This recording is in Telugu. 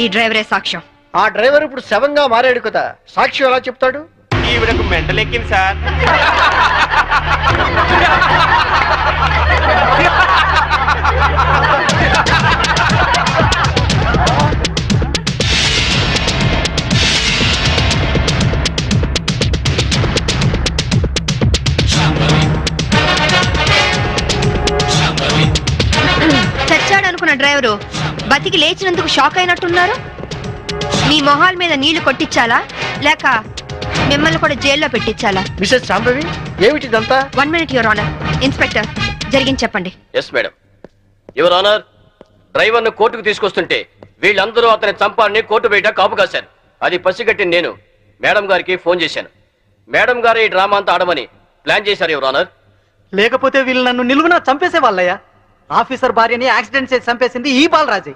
ఈ డ్రైవరే సాక్ష్యం. ఆ డ్రైవర్ ఇప్పుడు శవంగా మారాడు కదా, సాక్ష్యం ఎలా చెప్తాడు? ఈవిడకు మెంటలెక్కింది సార్. చచ్చాడనుకున్న డ్రైవరు బతికి లేచినందుకు షాక్ అయినట్టున్నారు. మీ మొహాల మీద నీళ్లు కొట్టించాలా లేక మిమ్మల్ని కూడా జైల్లో పెట్టించాలా? మిసెస్ శాంభవి, ఏమిటిదంతా? 1 minute యువర్ ఆనర్. ఇన్స్పెక్టర్, జరిగింది చెప్పండి. Yes madam. యువర్ ఆనర్, డ్రైవర్ను కోర్టుకు తీసుకొస్తుంటే వీళ్ళందరూ అతని చంపాలని కోర్టు బయట కాపు కాశారు. అది పసిగట్టి నేను మేడం గారికి ఫోన్ చేశాను. మేడం గారు ఈ డ్రామా అంతా ఆడమని ప్లాన్ చేశారు యువర్ ఆనర్. లేకపోతే వీళ్ళు నన్ను నిలువునా చంపేసే వాళ్ళయ్యా. ఆఫీసర్ భార్యని యాక్సిడెంట్ చేసి చంపేసింది ఈ బాలరాజే.